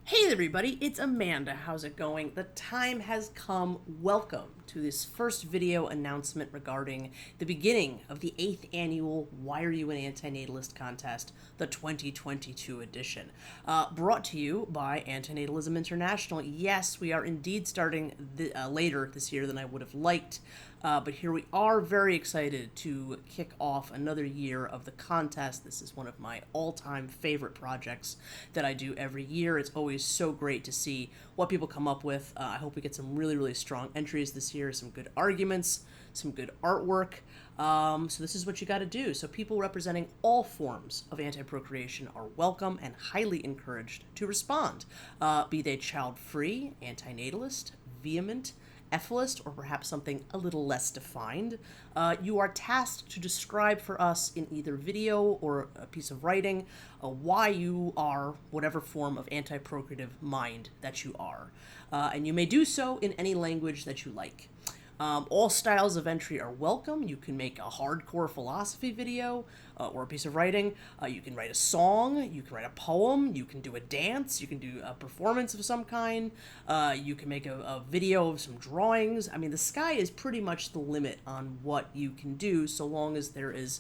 Hey everybody, it's Amanda. How's it going? The time has come. Welcome to this first video announcement regarding the beginning of the 8th annual Why Are You an Anti-Natalist contest, the 2022 edition. Brought to you by Anti-Natalism International. Yes, we are indeed starting later this year than I would have liked. But here we are, very excited to kick off another year of the contest. This is one of my all-time favorite projects that I do every year. It's always so great to see what people come up with. I hope we get some really, really strong entries this year, some good arguments, some good artwork. So this is what you got to do. So people representing all forms of anti-procreation are welcome and highly encouraged to respond. Be they child-free, anti-natalist, vehement, ethicist, or perhaps something a little less defined. You are tasked to describe for us in either video or a piece of writing why you are whatever form of anti-procreative mind that you are. And you may do so in any language that you like. All styles of entry are welcome. You can make a hardcore philosophy video or a piece of writing. You can write a song. You can write a poem. You can do a dance. You can do a performance of some kind. You can make a video of some drawings. I mean, the sky is pretty much the limit on what you can do, so long as there is,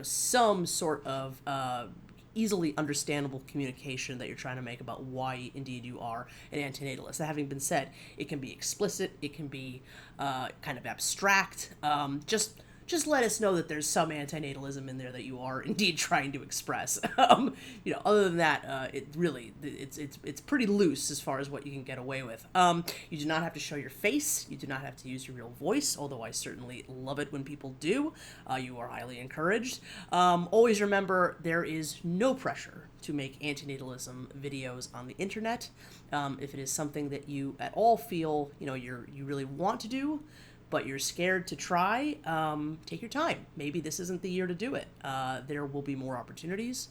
some sort of easily understandable communication that you're trying to make about why indeed you are an antinatalist. That having been said, it can be explicit, it can be kind of abstract. Just let us know that there's some antinatalism in there that you are indeed trying to express. Other than that, it's pretty loose as far as what you can get away with. You do not have to show your face. You do not have to use your real voice, although I certainly love it when people do. You are highly encouraged. Always remember, there is no pressure to make antinatalism videos on the internet. If it is something that you at all feel, you really want to do, but you're scared to try, take your time. Maybe this isn't the year to do it. There will be more opportunities,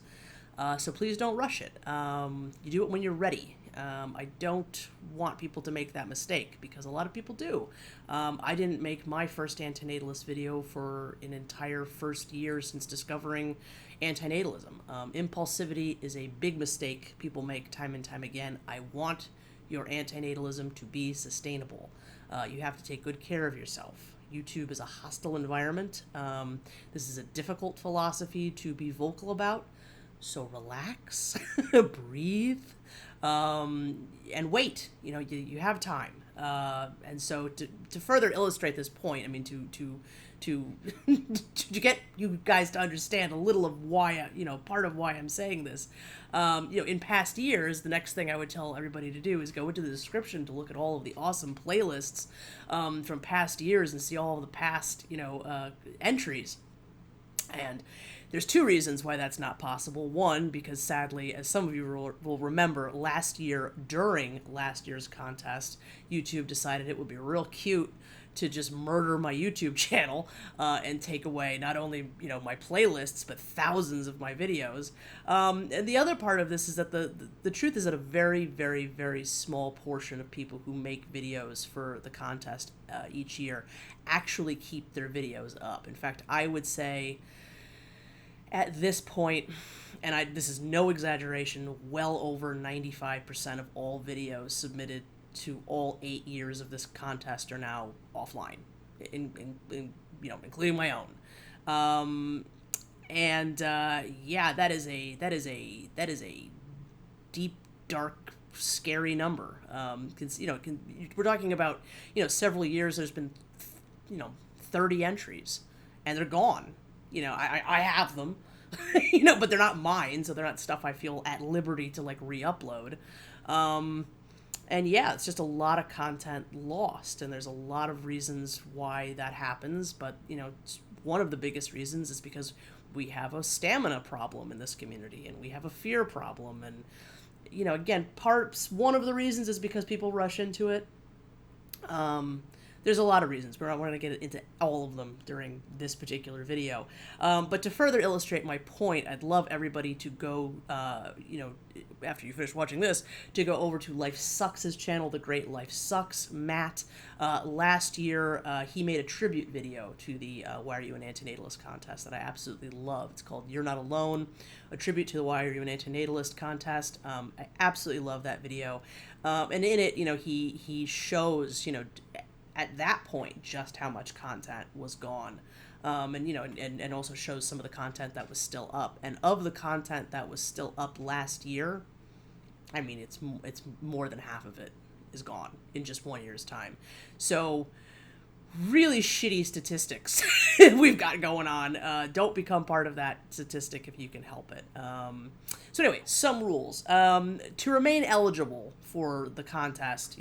so please don't rush it. You do it when you're ready. I don't want people to make that mistake, because a lot of people do. I didn't make my first antinatalist video for an entire first year since discovering antinatalism. Impulsivity is a big mistake people make time and time again. I want your antinatalism to be sustainable. You have to take good care of yourself. YouTube is a hostile environment. This is a difficult philosophy to be vocal about. So relax, breathe, and wait. You have time. And so to further illustrate this point, I mean, to to get you guys to understand a little of why, part of why I'm saying this, in past years, the next thing I would tell everybody to do is go into the description to look at all of the awesome playlists from past years and see all of the past, entries. And there's two reasons why that's not possible. One, because sadly, as some of you will remember, last year, during last year's contest, YouTube decided it would be real cute to just murder my YouTube channel and take away not only, my playlists, but thousands of my videos. And the other part of this is that the truth is that a very, very, very small portion of people who make videos for the contest each year actually keep their videos up. In fact, I would say at this point, and this is no exaggeration, well over 95% of all videos submitted to all 8 years of this contest are now offline, including my own. That is a deep, dark, scary number. We're talking about, several years. There's been, 30 entries, and they're gone. I have them, but they're not mine, so they're not stuff I feel at liberty to re-upload. And yeah, it's just a lot of content lost, and there's a lot of reasons why that happens, but, one of the biggest reasons is because we have a stamina problem in this community, and we have a fear problem, and, again, one of the reasons is because people rush into it. There's a lot of reasons. We're not going to get into all of them during this particular video. But to further illustrate my point, I'd love everybody to go, after you finish watching this, to go over to Life Sucks' channel, The Great Life Sucks. Matt, last year, he made a tribute video to the Why Are You an Anti-natalist contest that I absolutely love. It's called You're Not Alone, a tribute to the Why Are You an Anti-natalist contest. I absolutely love that video. And in it, he shows, at that point, just how much content was gone. And also shows some of the content that was still up. And of the content that was still up last year, I mean, it's more than half of it is gone in just 1 year's time. So really shitty statistics we've got going on. Don't become part of that statistic if you can help it. So anyway, some rules. To remain eligible for the contest,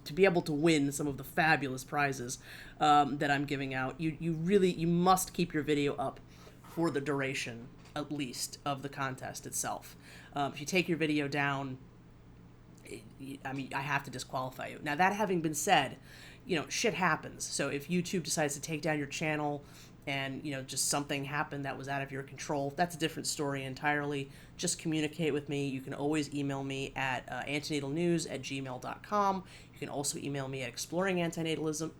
to be able to win some of the fabulous prizes that I'm giving out, you must keep your video up for the duration, at least, of the contest itself. If you take your video down, I have to disqualify you. Now, that having been said, shit happens. So if YouTube decides to take down your channel and, just something happened that was out of your control, that's a different story entirely. Just communicate with me. You can always email me at antinatalnews@gmail.com. You can also email me at exploring antinatalism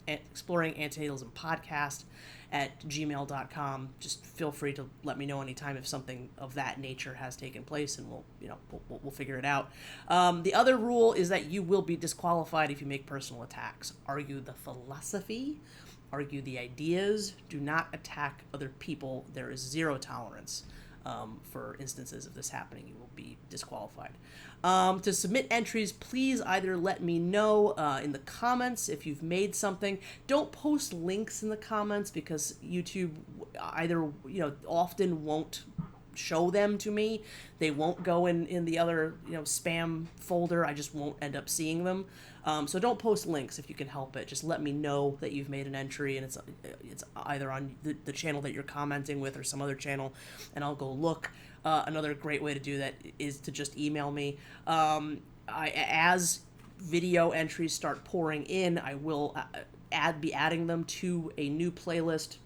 podcast at gmail.com. Just feel free to let me know anytime if something of that nature has taken place, and we'll figure it out. The other rule is that you will be disqualified if you make personal attacks. Argue the philosophy, argue the ideas. Do not attack other people. There is zero tolerance for instances of this happening. You will be disqualified. To submit entries, please either let me know in the comments if you've made something. Don't post links in the comments, because YouTube either often won't show them to me. They won't go in the other spam folder. I just won't end up seeing them. So don't post links if you can help it. Just let me know that you've made an entry, and it's either on the channel that you're commenting with or some other channel, and I'll go look. Another great way to do that is to just email me. As video entries start pouring in, I will be adding them to a new playlist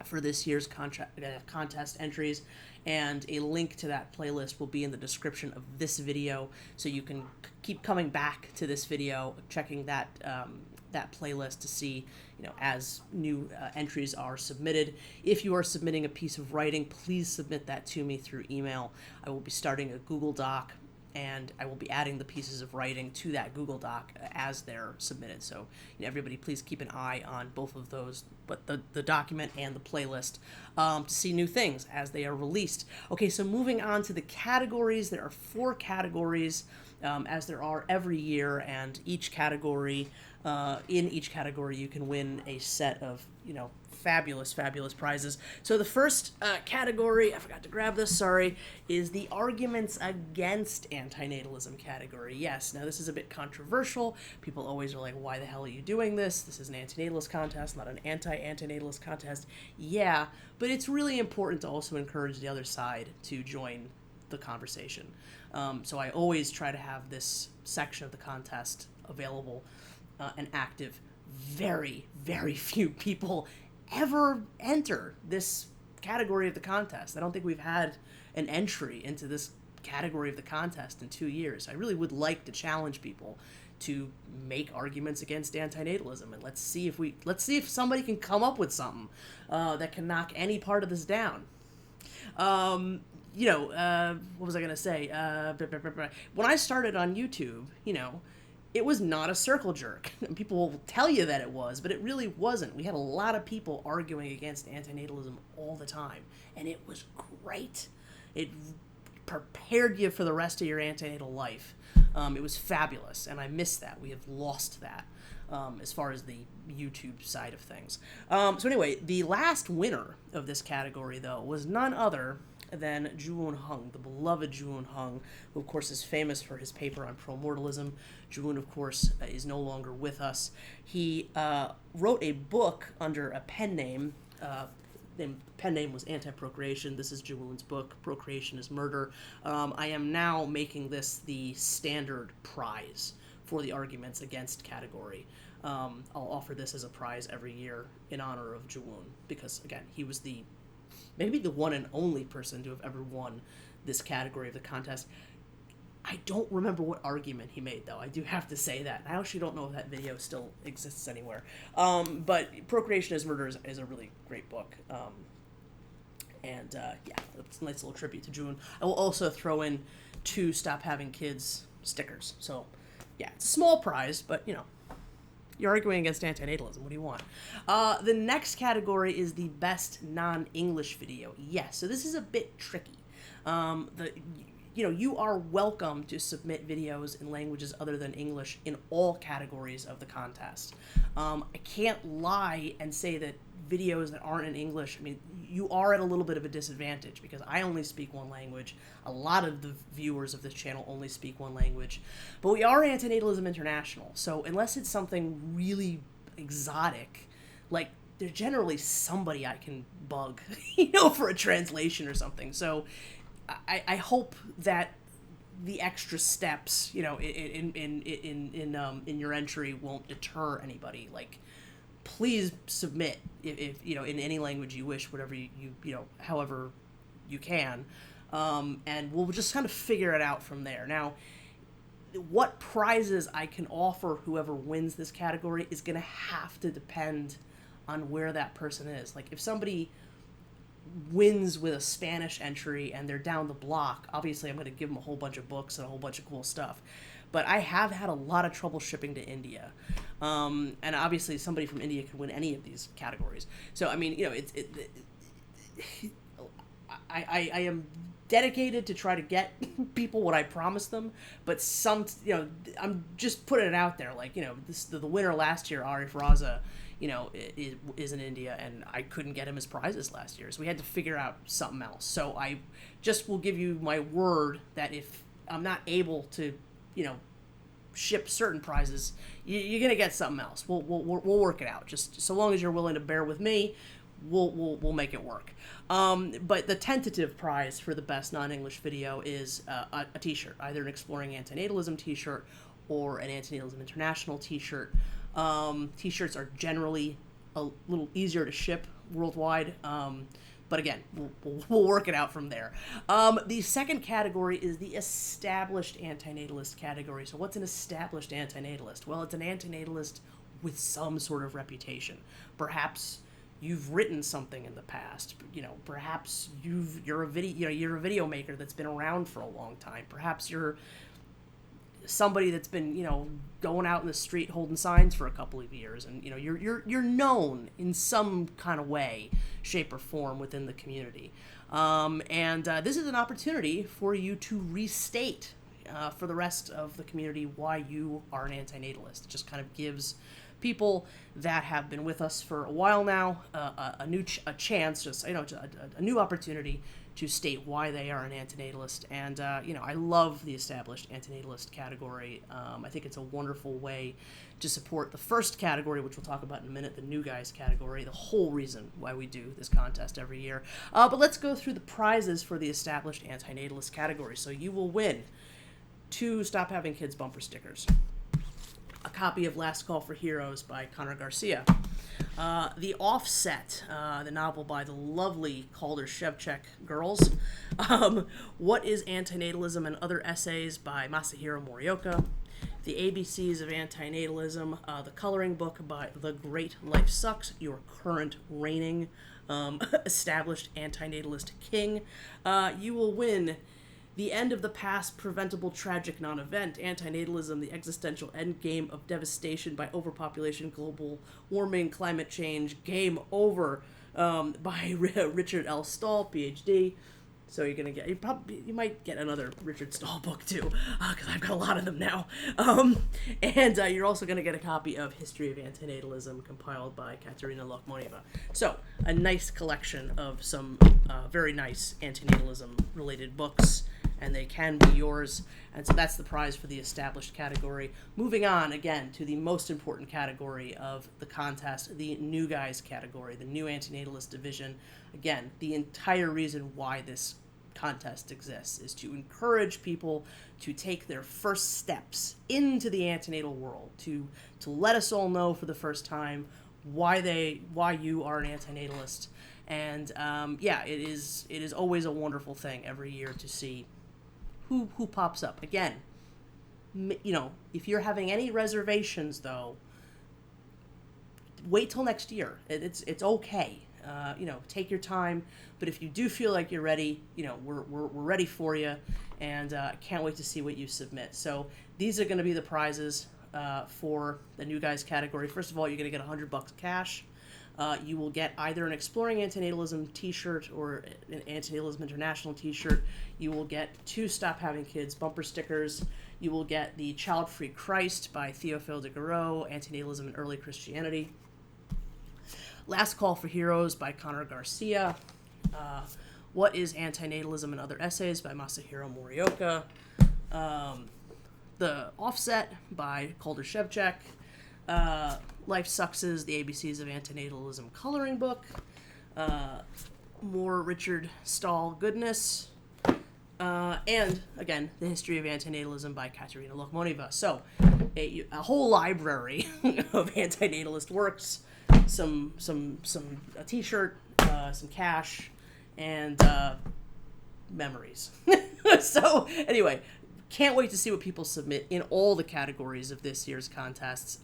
for this year's contest entries, and a link to that playlist will be in the description of this video, so you can keep coming back to this video, checking that playlist to see, as new entries are submitted. If you are submitting a piece of writing, please submit that to me through email. I will be starting a Google Doc, and I will be adding the pieces of writing to that Google Doc as they're submitted. So everybody please keep an eye on both of those, but the document and the playlist, to see new things as they are released. Okay, so moving on to the categories. There are 4 categories, as there are every year, and each category, in each category you can win a set of, fabulous prizes. So the first category, I forgot to grab this, sorry, is the arguments against antinatalism category. Yes, now this is a bit controversial. People always are like, why the hell are you doing this? This is an antinatalist contest, not an anti-antinatalist contest. Yeah, but it's really important to also encourage the other side to join the conversation. So I always try to have this section of the contest available and active. Very, very few people ever enter this category of the contest. I don't think we've had an entry into this category of the contest in 2 years. I really would like to challenge people to make arguments against antinatalism, and let's see if somebody can come up with something that can knock any part of this down. What was I gonna say? When I started on YouTube, it was not a circle jerk. People will tell you that it was, but it really wasn't. We had a lot of people arguing against antinatalism all the time, and it was great. It prepared you for the rest of your antinatal life. It was fabulous, and I miss that. We have lost that as far as the YouTube side of things. So anyway, the last winner of this category, though, was none other than Ju-Woon Hung, the beloved Ju-Woon Hung, who of course is famous for his paper on pro-mortalism. Ju-Woon, of course, is no longer with us. He wrote a book under a pen name. The pen name was Anti-Procreation. This is Ju-Woon's book, Procreation is Murder. I am now making this the standard prize for the arguments against category. I'll offer this as a prize every year in honor of Jawoon, because, again, he was maybe the one and only person to have ever won this category of the contest. I don't remember what argument he made, though. I do have to say that. I actually don't know if that video still exists anywhere. But Procreation is Murder is a really great book. Yeah, it's a nice little tribute to June. I will also throw in 2 Stop Having Kids stickers. So, yeah, it's a small prize, but, you know, you're arguing against anti-natalism. What do you want? The next category is the best non-English video. Yes, so this is a bit tricky. You are welcome to submit videos in languages other than English in all categories of the contest. I can't lie and say that videos that aren't in English, I mean, you are at a little bit of a disadvantage because I only speak one language. A lot of the viewers of this channel only speak one language. But we are Anti-Natalism International, so unless it's something really exotic, like, there's generally somebody I can bug, for a translation or something. So I hope that the extra steps, in your entry won't deter anybody. Like, please submit if in any language you wish, whatever you however you can, and we'll just kind of figure it out from there. Now, what prizes I can offer whoever wins this category is going to have to depend on where that person is. Like, if somebody wins with a Spanish entry and they're down the block, obviously I'm going to give them a whole bunch of books and a whole bunch of cool stuff. But I have had a lot of trouble shipping to India. And obviously somebody from India could win any of these categories. So, I mean, I am dedicated to try to get people what I promised them, but I'm just putting it out there. Like, the winner last year, Arif Raza, is in India, and I couldn't get him his prizes last year, so we had to figure out something else. So I just will give you my word that if I'm not able to, ship certain prizes, you're gonna get something else. We'll work it out. Just so long as you're willing to bear with me, we'll make it work. But the tentative prize for the best non-English video is a T-shirt, either an Exploring Anti-Natalism T-shirt or an Anti-Natalism International T-shirt. T-shirts are generally a little easier to ship worldwide, but again, we'll work it out from there. The second category is the established anti-natalist category. So what's an established anti-natalist? Well, it's an anti-natalist with some sort of reputation. Perhaps you've written something in the past. Perhaps you're a video maker that's been around for a long time. Perhaps you're somebody that's been, going out in the street holding signs for a couple of years, and you're known in some kind of way, shape, or form within the community. This is an opportunity for you to restate for the rest of the community why you are an anti-natalist. It just kind of gives people that have been with us for a while now a chance, just a new opportunity to state why they are an antinatalist. And I love the established antinatalist category. I think it's a wonderful way to support the first category, which we'll talk about in a minute, the new guys category, the whole reason why we do this contest every year. But let's go through the prizes for the established antinatalist category. So you will win 2 Stop Having Kids bumper stickers, a copy of Last Call for Heroes by Conor Garcia, The Offset, the novel by the lovely Calder Shevchuk girls, What is Anti-Natalism and Other Essays by Masahiro Morioka, The ABCs of Anti-Natalism, the coloring book by The Great Life Sucks, Your Current Reigning Established Anti-Natalist King. You will win The End of the Past, Preventable Tragic Non-Event, Anti-Natalism, The Existential Endgame of Devastation by Overpopulation, Global Warming, Climate Change, Game Over, by Richard L. Stahl, PhD. So you're going to get, you might get another Richard Stahl book too, because I've got a lot of them now. And you're also going to get a copy of History of Antinatalism, compiled by Katerina Lokhmoneva. So a nice collection of some very nice antinatalism related books, and they can be yours. And so that's the prize for the established category. Moving on, again, to the most important category of the contest, the new guys category, the new antinatalist division. Again, the entire reason why this contest exists, is to encourage people to take their first steps into the antenatal world, to let us all know for the first time why you are an antinatalist. And it is always a wonderful thing every year to see who pops up. Again, if you're having any reservations, though, wait till next year. It's okay. Take your time. But if you do feel like you're ready, we're ready for you, and I can't wait to see what you submit. So these are going to be the prizes for the new guys category. First of all, you're going to get $100 cash. You will get either an Exploring Antinatalism t-shirt or an Anti-natalism International t-shirt. You will get 2 Stop Having Kids bumper stickers. You will get the Child-Free Christ by Théophile de Garreau, Anti-natalism and Early Christianity. Last Call for Heroes by Connor Garcia. What is Anti-natalism and Other Essays by Masahiro Morioka. The Offset by Calder Shevchuk. Life Suckses, The ABCs of Antinatalism coloring book. More Richard Stahl goodness. And, again, The History of Antinatalism by Katerina Lokhmoneva. So, a whole library of antinatalist works, a t-shirt, some cash, and memories. So, anyway, can't wait to see what people submit in all the categories of this year's contests.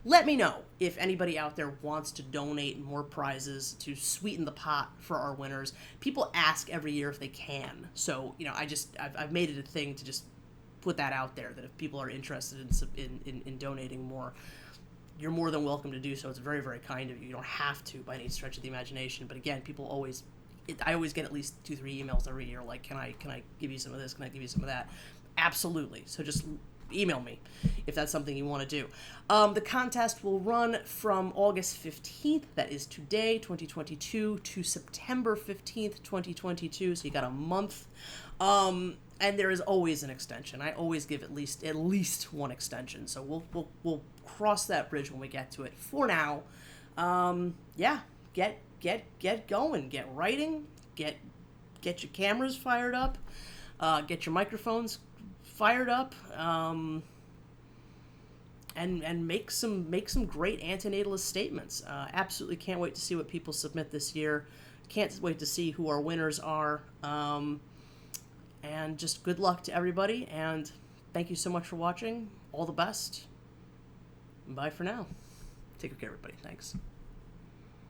Let me know if anybody out there wants to donate more prizes to sweeten the pot for our winners. People ask every year if they can. So, I've made it a thing to just put that out there, that if people are interested in donating more, you're more than welcome to do so. It's very, very kind of you. You don't have to by any stretch of the imagination. But again, I always get at least 2-3 emails every year like, can I give you some of this? Can I give you some of that? Absolutely. So just email me if that's something you want to do. The contest will run from August 15th, that is today, 2022, to September 15th, 2022. So you got a month. And there is always an extension. I always give at least one extension. So we'll cross that bridge when we get to it. For now, get going, get writing, get your cameras fired up, get your microphones fired up, and make some great antinatalist statements. Absolutely can't wait to see what people submit this year. Can't wait to see who our winners are. And just good luck to everybody, and thank you so much for watching. All the best. Bye for now. Take care, everybody. Thanks.